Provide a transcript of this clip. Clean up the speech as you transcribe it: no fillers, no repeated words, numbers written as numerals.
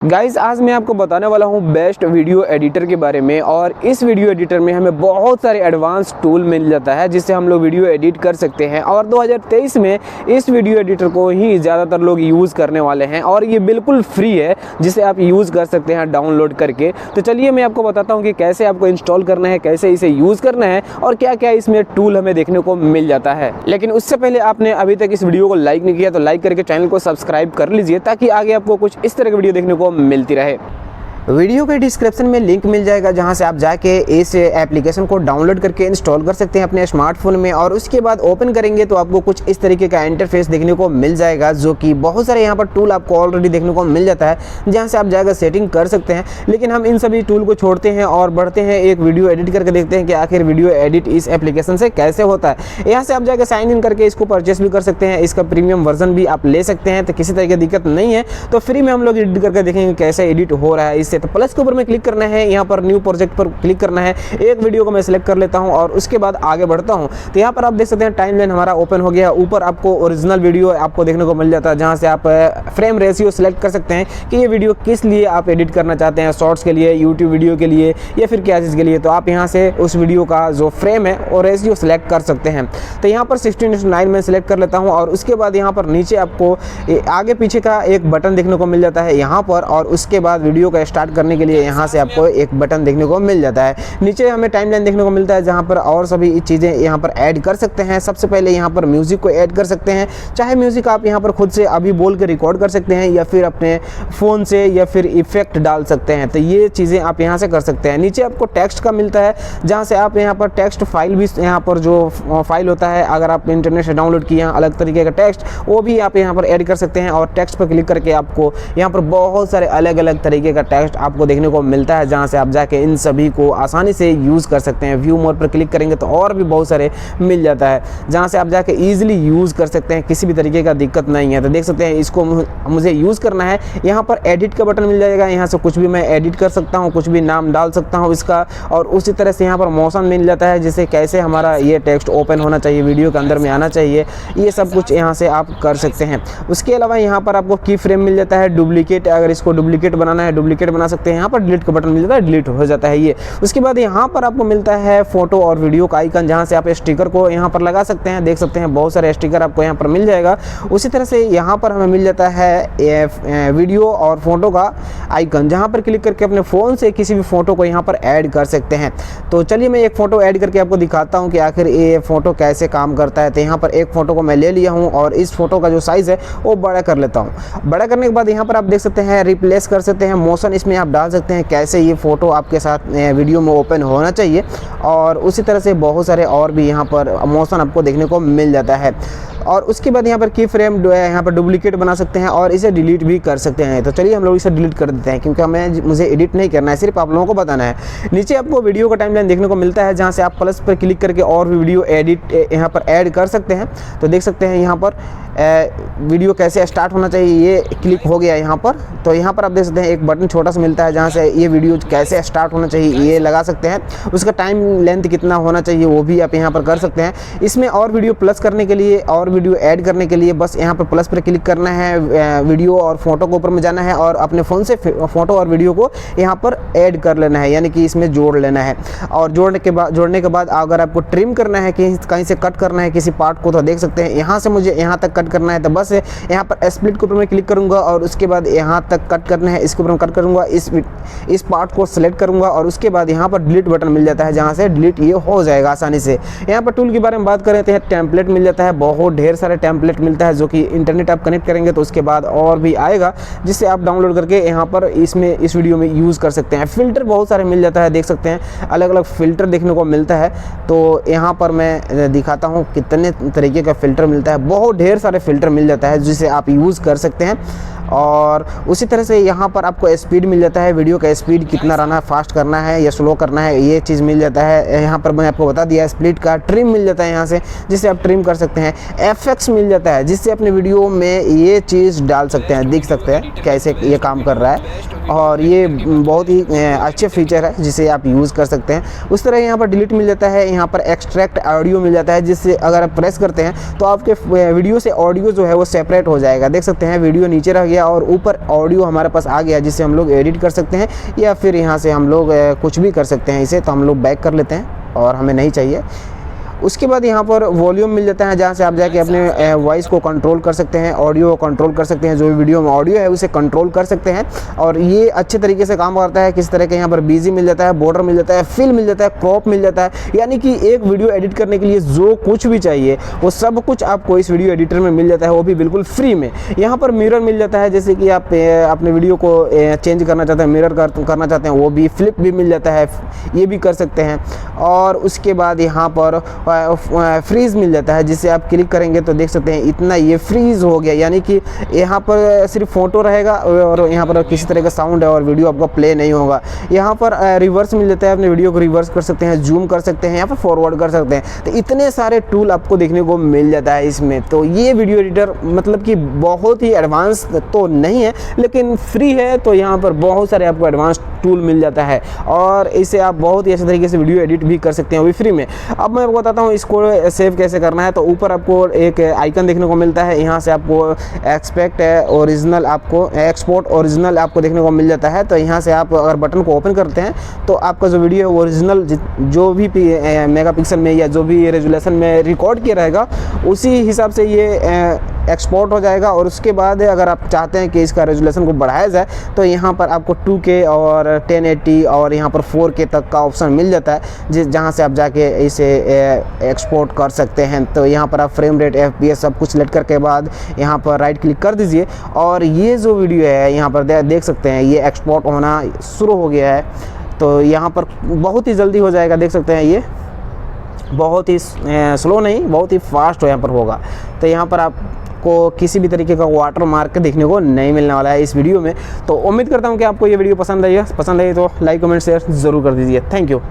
Guys आज मैं आपको बताने वाला हूँ बेस्ट वीडियो एडिटर के बारे में। और इस वीडियो एडिटर में हमें बहुत सारे एडवांस टूल मिल जाता है जिससे हम लोग वीडियो एडिट कर सकते हैं। और 2023 में इस वीडियो एडिटर को ही ज़्यादातर लोग यूज़ करने वाले हैं और ये बिल्कुल फ्री है जिसे आप यूज़ कर सकते हैं डाउनलोड करके। तो चलिए मैं आपको बताता हूँ कि कैसे आपको इंस्टॉल करना है, कैसे इसे यूज़ करना है और क्या क्या इसमें टूल हमें देखने को मिल जाता है। लेकिन उससे पहले आपने अभी तक इस वीडियो को लाइक नहीं किया तो लाइक करके चैनल को सब्सक्राइब कर लीजिए ताकि आगे आपको कुछ इस तरह की वीडियो देखने को मिलती रहे। वीडियो के डिस्क्रिप्शन में लिंक मिल जाएगा जहां से आप जाके इस एप्लीकेशन को डाउनलोड करके इंस्टॉल कर सकते हैं अपने स्मार्टफोन में। और उसके बाद ओपन करेंगे तो आपको कुछ इस तरीके का इंटरफेस देखने को मिल जाएगा, जो कि बहुत सारे यहाँ पर टूल आपको ऑलरेडी देखने को मिल जाता है जहां से आप जाकर सेटिंग कर सकते हैं। लेकिन हम इन सभी टूल को छोड़ते हैं और बढ़ते हैं एक वीडियो एडिट करके देखते हैं कि आखिर वीडियो एडिट इस एप्लीकेशन से कैसे होता है। यहाँ से आप जाकर साइन इन करके इसको परचेस भी कर सकते हैं, इसका प्रीमियम वर्जन भी आप ले सकते हैं। तो किसी तरह की दिक्कत नहीं है। तो फ्री में हम लोग एडिट करके देखेंगे कैसे एडिट हो रहा है इससे। तो प्लस के ऊपर में क्लिक करना है, यहाँ पर न्यू प्रोजेक्ट पर क्लिक करना है, एक वीडियो को मैं सिलेक्ट कर लेता हूँ और उसके बाद आगे बढ़ता हूँ। तो यहाँ पर आप देख सकते हैं टाइमलाइन हमारा ओपन हो गया। ऊपर आपको ओरिजिनल वीडियो आपको देखने को मिल जाता है जहाँ से आप फ्रेम रेशियो सिलेक्ट कर सकते हैं कि ये वीडियो किस लिए आप एडिट करना चाहते हैं, शॉर्ट्स के लिए, यूट्यूब वीडियो के लिए या फिर क्या चीज़ के लिए। तो आप यहाँ से उस वीडियो का जो फ्रेम है और रेशियो सिलेक्ट कर सकते हैं। तो यहाँ पर 16:9 में सिलेक्ट कर लेता हूँ और उसके बाद यहाँ पर नीचे आपको आगे पीछे का एक बटन देखने को मिल जाता है यहाँ पर। और उसके बाद वीडियो का स्टार्ट करने के लिए यहाँ से आपको एक बटन देखने को मिल जाता है। नीचे हमें टाइमलाइन देखने को मिलता है जहां पर और सभी चीज़ें यहाँ पर ऐड कर सकते हैं। सबसे पहले यहाँ पर म्यूजिक को ऐड कर सकते हैं, चाहे म्यूजिक आप यहाँ पर खुद से अभी बोल के रिकॉर्ड कर सकते हैं या फिर अपने फ़ोन से या फिर इफेक्ट डाल सकते हैं। तो ये चीज़ें आप यहाँ से कर सकते हैं। नीचे आपको टेक्स्ट का मिलता है जहाँ से आप यहाँ पर टेक्स्ट फाइल भी, यहाँ पर जो फाइल होता है अगर आप इंटरनेट से डाउनलोड किए अलग तरीके का टेक्स्ट, वो भी आप यहाँ पर ऐड कर सकते हैं। और टेक्स्ट पर क्लिक करके आपको यहाँ पर बहुत सारे अलग अलग तरीके का टेक्स्ट आपको देखने को मिलता है जहाँ से आप जाके इन सभी को आसानी से यूज़ कर सकते हैं। व्यू मोड पर क्लिक करेंगे तो और भी बहुत सारे मिल जाता है जहाँ से आप जाके ईजिली यूज़ कर सकते हैं, किसी भी तरीके का दिक्कत नहीं है। तो देख सकते हैं इसको मुझे यूज़ करना है, यहाँ पर एडिट का बटन मिल जाएगा। यहाँ से कुछ भी मैं एडिट कर सकता हूँ, कुछ भी नाम डाल सकता हूँ इसका। और उसी तरह से यहाँ पर मोशन मिल जाता है जिससे कैसे हमारा ये टेक्स्ट ओपन होना चाहिए, वीडियो के अंदर में आना चाहिए, ये सब कुछ यहाँ से आप कर सकते हैं। उसके अलावा यहाँ पर आपको की फ्रेम मिल जाता है, डुप्लीकेट, अगर इसको डुप्लीकेट बनाना है डुप्लीकेट बना सकते हैं। यहाँ पर डिलीट का बटन मिल जाता है, डिलीट हो जाता है ये। उसके बाद यहाँ पर आपको मिलता है फोटो और वीडियो का आइकन जहाँ से आप स्टिकर को यहाँ पर लगा सकते हैं। देख सकते हैं बहुत सारे स्टिकर आपको यहाँ पर मिल जाएगा। उसी तरह से यहाँ पर हमें मिल जाता है वीडियो और फोटो का आइकन जहाँ पर क्लिक करके अपने फ़ोन से किसी भी फोटो को यहाँ पर ऐड कर सकते हैं। तो चलिए मैं एक फ़ोटो ऐड करके आपको दिखाता हूँ कि आखिर ये फ़ोटो कैसे काम करता है। तो यहाँ पर एक फ़ोटो को मैं ले लिया हूँ और इस फोटो का जो साइज़ है वो बड़ा कर लेता हूँ। बड़ा करने के बाद यहाँ पर आप देख सकते हैं रिप्लेस कर सकते हैं, मोशन इसमें आप डाल सकते हैं कैसे ये फ़ोटो आपके साथ वीडियो में ओपन होना चाहिए। और उसी तरह से बहुत सारे और भी यहाँ पर मोशन आपको देखने को मिल जाता है। और उसके बाद यहाँ पर की फ्रेम यहाँ पर डुप्लीकेट बना सकते हैं और इसे डिलीट भी कर सकते हैं। तो चलिए हम लोग इसे डिलीट कर देते हैं क्योंकि मुझे एडिट नहीं करना है, सिर्फ आप लोगों को बताना है। नीचे आपको वीडियो का टाइमलाइन देखने को मिलता है जहाँ से आप प्लस पर क्लिक करके और भी वीडियो एडिट यहाँ पर ऐड कर सकते हैं। तो देख सकते हैं यहाँ पर वीडियो कैसे स्टार्ट होना चाहिए, ये क्लिक हो गया यहाँ पर। तो यहाँ पर आप देख सकते हैं एक बटन छोटा सा मिलता है जहाँ से ये वीडियो कैसे स्टार्ट होना चाहिए ये लगा सकते हैं। उसका टाइम लेंथ कितना होना चाहिए वो भी आप यहाँ पर कर सकते हैं। इसमें और वीडियो प्लस करने के लिए और वीडियो ऐड करने के लिए बस यहाँ पर प्लस पर क्लिक करना है, वीडियो और फोटो के ऊपर में जाना है और अपने फ़ोन से फोटो और वीडियो को यहाँ पर ऐड कर लेना है, यानी कि इसमें जोड़ लेना है। और जोड़ने के बाद अगर आपको ट्रिम करना है कि कहीं से कट करना है किसी पार्ट को, तो देख सकते हैं यहाँ से मुझे यहाँ तक कट करना है तो बस यहाँ पर स्प्लिट के ऊपर में क्लिक करूँगा और उसके बाद यहाँ तक कट करना है, इसके ऊपर में कट करूँगा, इस पार्ट को सेलेक्ट करूँगा और उसके बाद यहाँ पर डिलीट बटन मिल जाता है जहाँ से डिलीट ये हो जाएगा आसानी से। यहाँ पर टूल के बारे में बात करें तो टेम्पलेट मिल जाता है, बहुत ढेर सारे टेम्पलेट मिलता है जो कि इंटरनेट आप कनेक्ट करेंगे तो उसके बाद और भी आएगा जिससे आप डाउनलोड करके यहाँ पर इस वीडियो में यूज़ कर सकते हैं। फ़िल्टर बहुत सारे मिल जाता है, देख सकते हैं अलग अलग फ़िल्टर देखने को मिलता है। तो यहाँ पर मैं दिखाता हूँ कितने तरीके का फ़िल्टर मिलता है, बहुत ढेर सारे फ़िल्टर मिल जाता है जिसे आप यूज़ कर सकते हैं। और उसी तरह से यहाँ पर आपको स्पीड मिल जाता है, वीडियो का स्पीड कितना रहना है, फास्ट करना है या स्लो करना है, ये चीज़ मिल जाता है। यहाँ पर मैं आपको बता दिया स्प्लिट का। ट्रिम मिल जाता है यहाँ से जिससे आप ट्रिम कर सकते हैं। एफएक्स मिल जाता है जिससे अपने वीडियो में ये चीज़ डाल सकते हैं, देख सकते हैं कैसे ये काम कर रहा है। और ये बहुत ही अच्छे फीचर है जिसे आप यूज़ कर सकते हैं। उस तरह यहाँ पर डिलीट मिल जाता है, यहाँ पर एक्सट्रैक्ट ऑडियो मिल जाता है, जिससे अगर आप प्रेस करते हैं तो आपके वीडियो से ऑडियो जो है वो सेपरेट हो जाएगा। देख सकते हैं वीडियो नीचे रह गया और ऊपर ऑडियो हमारे पास आ गया, जिससे हम लोग एडिट कर सकते हैं या फिर यहाँ से हम लोग कुछ भी कर सकते हैं। इसे तो हम लोग बैक कर लेते हैं और हमें नहीं चाहिए। उसके बाद यहाँ पर वॉल्यूम मिल जाता है, जहाँ से आप जाके अपने वॉइस को कंट्रोल कर सकते हैं, ऑडियो को कंट्रोल कर सकते हैं, जो भी वीडियो में ऑडियो है उसे कंट्रोल कर सकते हैं। और ये अच्छे तरीके से काम करता है। किस तरह के यहाँ पर बीजी मिल जाता है, बॉर्डर मिल जाता है, फिल मिल जाता है, क्रॉप मिल जाता है, यानी कि एक वीडियो एडिट करने के लिए जो कुछ भी चाहिए वो सब कुछ आपको इस वीडियो एडिटर में मिल जाता है, वो भी बिल्कुल फ्री में। यहाँ पर मिरर मिल जाता है, जैसे कि आप अपने वीडियो को चेंज करना चाहते हैं, मिरर करना चाहते हैं, वो भी फ्लिप भी मिल जाता है, ये भी कर सकते हैं। और उसके बाद यहाँ पर फ्रीज़ मिल जाता है, जिसे आप क्लिक करेंगे तो देख सकते हैं इतना ये फ्रीज़ हो गया, यानी कि यहाँ पर सिर्फ फ़ोटो रहेगा और यहाँ पर किसी तरह का साउंड है और वीडियो आपका प्ले नहीं होगा। यहाँ पर रिवर्स मिल जाता है, अपने वीडियो को रिवर्स कर सकते हैं, जूम कर सकते हैं, यहाँ पर फॉरवर्ड कर सकते हैं। तो इतने सारे टूल आपको देखने को मिल जाता है इसमें। तो ये वीडियो एडिटर मतलब कि बहुत ही एडवांस तो नहीं है, लेकिन फ्री है, तो यहाँ पर बहुत सारे आपको एडवांस टूल मिल जाता है और इसे आप बहुत ही अच्छे तरीके से वीडियो एडिट भी कर सकते हैं, वो भी फ्री में। अब मैं आपको बताता हूँ इसको सेव कैसे करना है। तो ऊपर आपको एक आइकन देखने को मिलता है, यहाँ से आपको एक्सपोर्ट ओरिजिनल आपको देखने को मिल जाता है। तो यहाँ से आप अगर बटन को ओपन करते हैं तो आपका जो वीडियो है ओरिजिनल जो भी मेगापिक्सल में या जो भी रेजोल्यूशन में रिकॉर्ड किया रहेगा उसी हिसाब से ये एक्सपोर्ट हो जाएगा। और उसके बाद अगर आप चाहते हैं कि इसका रेजोल्यूशन को बढ़ाया जाए तो यहाँ पर आपको 2K और 1080 और यहाँ पर 4K तक का ऑप्शन मिल जाता है, जहाँ से आप जाके इसे एक्सपोर्ट कर सकते हैं। तो यहाँ पर आप फ्रेम रेट, FPS सब कुछ सेलेक्ट करके बाद यहाँ पर राइट क्लिक कर दीजिए और ये जो वीडियो है यहाँ पर देख सकते हैं ये एक्सपोर्ट होना शुरू हो गया है। तो यहाँ पर बहुत ही जल्दी हो जाएगा, देख सकते हैं ये बहुत ही स्लो नहीं, बहुत ही फास्ट यहाँ पर होगा। तो यहाँ पर आपको किसी भी तरीके का वाटर मार्क देखने को नहीं मिलने वाला है इस वीडियो में। तो उम्मीद करता हूँ कि आपको ये वीडियो पसंद आई तो लाइक कमेंट शेयर ज़रूर कर दीजिए। Thank you.